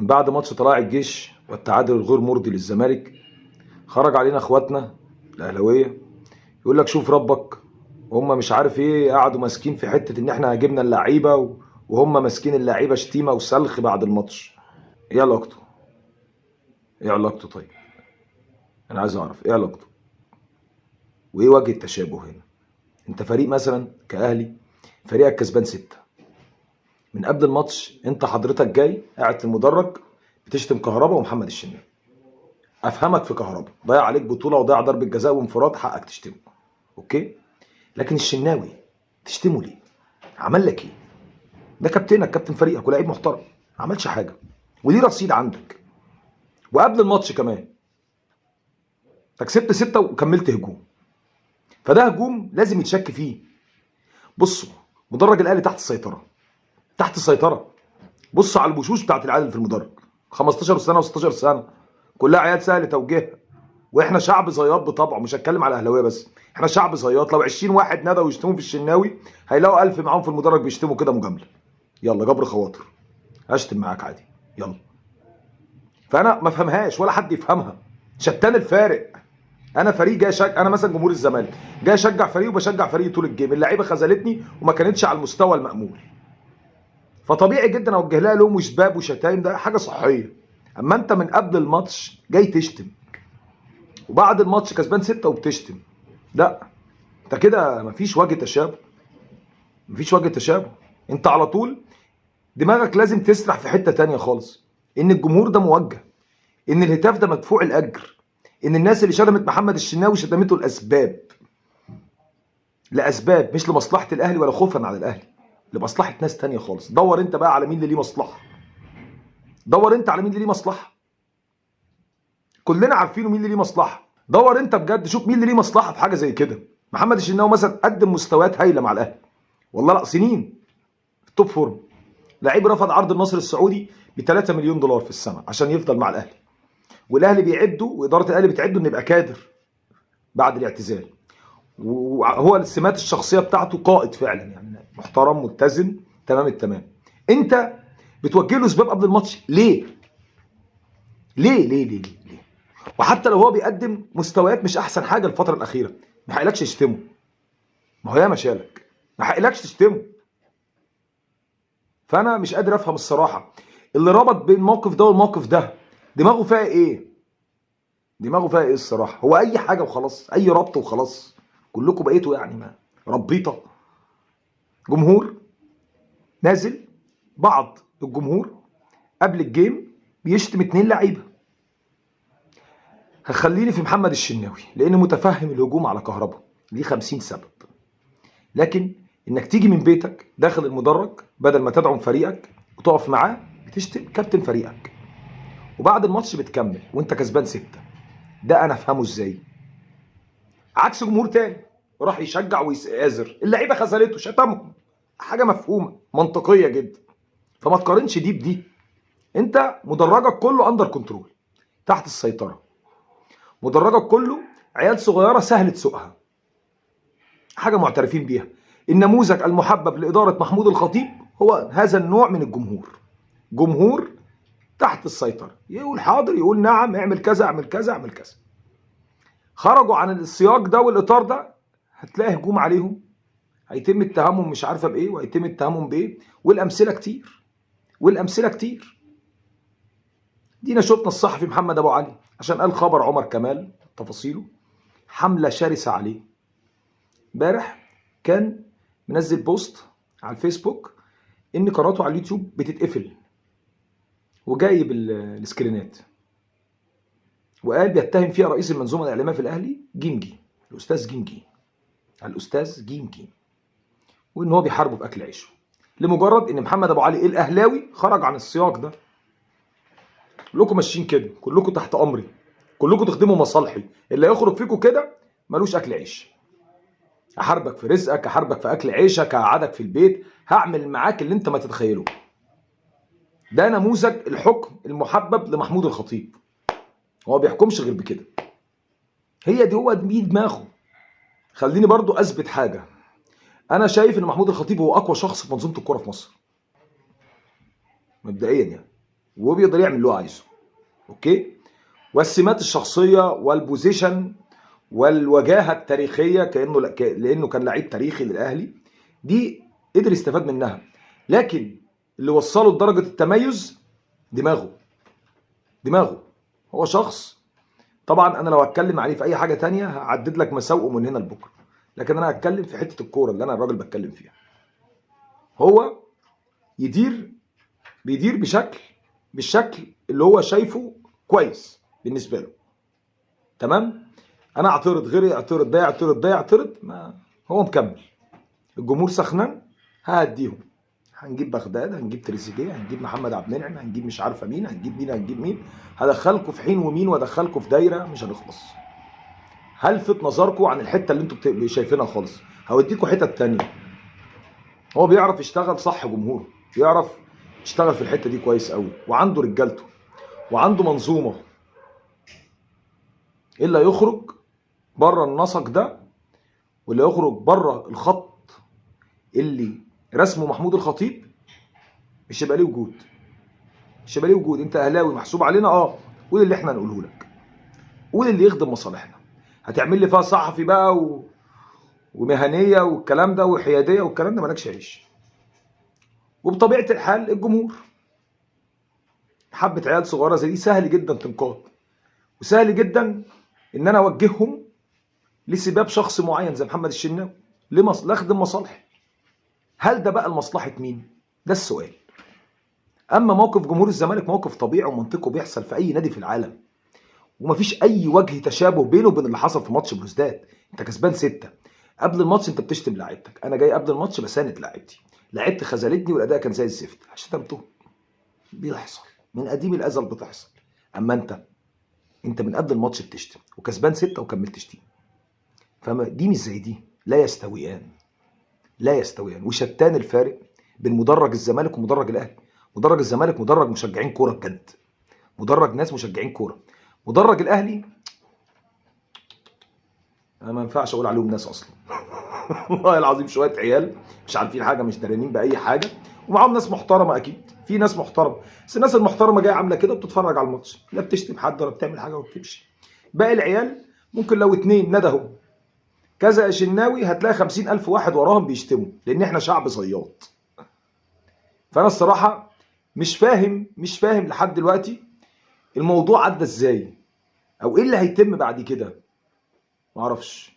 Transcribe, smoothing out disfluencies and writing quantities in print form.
من بعد ماتش طلائع الجيش والتعادل الغير مرضي للزمالك، خرج علينا اخواتنا الاهلاويه يقول لك شوف ربك، وهم مش عارف ايه قعدوا ماسكين في حته ان احنا هاجمنا اللعيبه وهم ماسكين اللعيبه شتيمه وسلخ بعد الماتش. ايه علاقته؟ ايه علاقته؟ طيب انا عايز اعرف ايه علاقته وايه وجه التشابه هنا. انت فريق مثلا كاهلي فريقك كسبان 6، من قبل الماتش انت حضرتك جاي قاعد في المدرج بتشتم كهربا ومحمد الشناوي. افهمك في كهربا ضيع عليك بطوله وضيع ضربه جزاء وانفراد، حقك تشتمه، اوكي. لكن الشناوي تشتمه ليه؟ عمل لك ايه؟ ده كابتنك، كابتن فريقك ولاعيب محترم، ما عملش حاجه وليه رصيد عندك. وقبل الماتش كمان انت كسبت 6 وكملت هجوم، فده هجوم لازم يتشك فيه. بصوا مدرج الاهلي تحت السيطره، تحت السيطره. بص على الوشوش بتاعت العيال في المدرج، 15 سنه و16 سنه، كلها عيال سهل توجيهها. واحنا شعب زياط بطبعه، مش هتكلم على اهلاويه بس، احنا شعب زياط. لو 20 واحد ندوا يشتموا في الشناوي هيلاقوا 1000 معاهم في المدرج بيشتموا كده مجامله. يلا جبر خواطر، هشتم معاك عادي، يلا. فانا ما افهمهاش ولا حد يفهمها، شتان الفارق. انا فريق جاي اشجع، انا مثلا جمهور الزمالك جاي اشجع فريق وبشجع فريق طول الجيم، اللعيبه خذلتني وما كانتش على المستوى المأمول، فطبيعي جدا اوجه لها لوم وشباب وشتايم، ده حاجه صحيه. اما انت من قبل الماتش جاي تشتم وبعد الماتش كسبان 6 وبتشتم، لا انت كده مفيش وجه تشابه، مفيش وجه تشابه. انت على طول دماغك لازم تسرح في حته تانية خالص، ان الجمهور ده موجه، ان الهتاف ده مدفوع الاجر، ان الناس اللي شتمت محمد الشناوي شتمته لاسباب، لاسباب مش لمصلحه الاهلي ولا خوفا على الاهلي، لمصلحه ناس تانية خالص. دور انت بقى على مين اللي ليه مصلحه، دور انت على مين اللي ليه مصلحه. كلنا عارفين مين اللي ليه مصلحه. دور انت بجد شوف مين اللي ليه مصلحه في حاجه زي كده. محمد الشناوي مثلا قدم مستويات هايله مع الاهلي، والله لا سنين في التوب فورم. لعيب رفض عرض النصر السعودي ب 3 مليون دولار في السنه عشان يفضل مع الاهلي، والاهلي بيعده واداره الاهلي بتعده انه يبقى كادر بعد الاعتزال. وهو السمات الشخصيه بتاعته قائد فعلا، يعني محترم متزن تمام التمام. انت بتوجه له اسباب قبل الماتش ليه؟ ليه؟ وحتى لو هو بيقدم مستويات مش احسن حاجه الفتره الاخيره، ما حقلكش تشتمه، ما هو ياما شالك، ما حقلكش تشتمه. فانا مش قادر افهم الصراحه اللي ربط بين الموقف ده والموقف ده، دماغه فيها ايه؟ دماغه فيها ايه الصراحه؟ هو اي حاجه وخلاص، اي ربط وخلاص، كلكم بقيتوا يعني ما ربيطه. جمهور نازل، بعض الجمهور قبل الجيم بيشتم 2 لعيبه. هخليني في محمد الشناوي لان متفهم الهجوم على كهربا ليه 50 سبب، لكن انك تيجي من بيتك داخل المدرج بدل ما تدعم فريقك وتقف معاه بتشتم كابتن فريقك، وبعد الماتش بتكمل وانت كسبان 6، ده انا افهمه ازاي؟ عكس جمهور تاني راح يشجع ويآزر اللعيبه خذلته شتمهم، حاجه مفهومه منطقيه جدا. فما تقارنش دي بدي. انت مدرجك كله اندر كنترول، تحت السيطره، مدرجك كله عيال صغيره سهل تسوقها، حاجه معترفين بيها. النموذج المحبب لاداره محمود الخطيب هو هذا النوع من الجمهور، جمهور تحت السيطره، يقول حاضر يقول نعم، اعمل كذا اعمل كذا اعمل كذا. خرجوا عن السياق ده والاطار ده هتلاقي هجوم عليهم، هيتم اتهامهم مش عارفه بايه وهيتم اتهامهم بايه، والامثله كتير، والامثله كتير. دينا شفنا الصحفي محمد ابو علي عشان قال خبر عمر كمال تفاصيله، حمله شرسه عليه. امبارح كان منزل بوست على الفيسبوك ان قناته على اليوتيوب بتتقفل، وجايب السكرينات، وقال بيتهم فيها رئيس المنظومه الاعلاميه في الاهلي جيم، الاستاذ جيم، الاستاذ جيم، وان هو بيحاربه باكل عيشه لمجرد ان محمد ابو علي الاهلاوي خرج عن السياق ده. كلكم ماشيين كده، كلكم تحت امري، كلكم تخدموا مصالحي، اللي يخرج فيكم كده ملوش اكل عيش. احاربك في رزقك، احاربك في اكل عيشك، اقعدك في البيت، هعمل معاك اللي انت ما تتخيله. ده نموذج الحكم المحبب لمحمود الخطيب، هو بيحكمش غير بكده، هي دي، هو دي دماغه. خليني برضو اثبت حاجه، انا شايف ان محمود الخطيب هو اقوى شخص في منظومه الكوره في مصر مبدئيا يعني. وبيقدر يعمل اللي هو عايزه. اوكي. والسمات الشخصيه والبوزيشن والوجاهه التاريخيه لانه كان لعيب تاريخي للاهلي، دي قدر يستفاد منها. لكن اللي وصله لدرجه التميز دماغه. هو شخص، طبعا انا لو اتكلم عليه في اي حاجه تانية هعدد لك مساوئه من هنا لبكره، لكن انا هتكلم في حته الكوره اللي انا الراجل بتكلم فيها. هو بيدير بالشكل اللي هو شايفه كويس بالنسبه له. تمام. انا اعترض، غيري يعترض، ده يعترض، ما هو مكمل. الجمهور سخنان، ههديهم. هنجيب بغداد، هنجيب تريزيجيه، هنجيب محمد عبد المنعم، هنجيب مش عارفه مين، هنجيب مين، هدخلكم في حين ومين وادخلكم في دايره مش هنخلص. هلفت نظركم عن الحته اللي انتوا شايفينها خالص، هوديكم حتت تانية. هو بيعرف يشتغل صح، جمهوره بيعرف يشتغل في الحته دي كويس قوي، وعنده رجالته وعنده منظومه. الا يخرج بره النسق ده، واللي يخرج بره الخط اللي رسمه محمود الخطيب مش هيبقى ليه وجود. انت اهلاوي محسوب علينا، قول اللي احنا نقوله لك، قول اللي يخدم مصالحنا. هتعمل لي فيها صحفي بقى ومهنيه والكلام ده وحياديه والكلام ده، مالكش عيش. وبطبيعه الحال الجمهور حبه عيال صغيره زي دي سهل جدا تنقاد، وسهل جدا ان انا اوجههم لسباب شخص معين زي محمد الشناوي لاخدم مصالحي. هل ده بقى لمصلحه مين؟ ده السؤال. اما موقف جمهور الزمالك موقف طبيعي ومنطقي بيحصل في اي نادي في العالم، ومفيش اي وجه تشابه بينه وبين اللي حصل في ماتش بلوزداد. انت كسبان 6، قبل الماتش انت بتشتم لعيبتك، انا جاي قبل الماتش بساند لعيبتي خذلتني والاداء كان زي الزفت، شتمته. بيحصل من قديم الازل، بتحصل. اما انت من قبل الماتش بتشتم وكسبان 6 وكملت تشتيم. فدي مش زي دي، لا يستويان. وشتان الفارق بين مدرج الزمالك ومدرج الاهلي. مدرج الزمالك مدرج مشجعين كوره بجد، مدرج ناس مشجعين كوره. مدرج الاهلي انا ما ينفعش اقول عليهم ناس اصلا. والله العظيم شويه عيال مش عارفين حاجه، مش دارانين باي حاجه، ومعاهم ناس محترمه. اكيد في ناس محترمه، بس الناس المحترمه جايه عامله كده وبتتفرج على الماتش، لا بتشتم حد ولا بتعمل حاجه وبتمشي. باقي العيال ممكن لو 2 ندهوا كذا يا شناوي هتلاقي 50,000 واحد وراهم بيشتموا، لان احنا شعب صياد. فانا الصراحه مش فاهم لحد دلوقتي الموضوع عدى ازاي، او ايه اللي هيتم بعد كده، معرفش.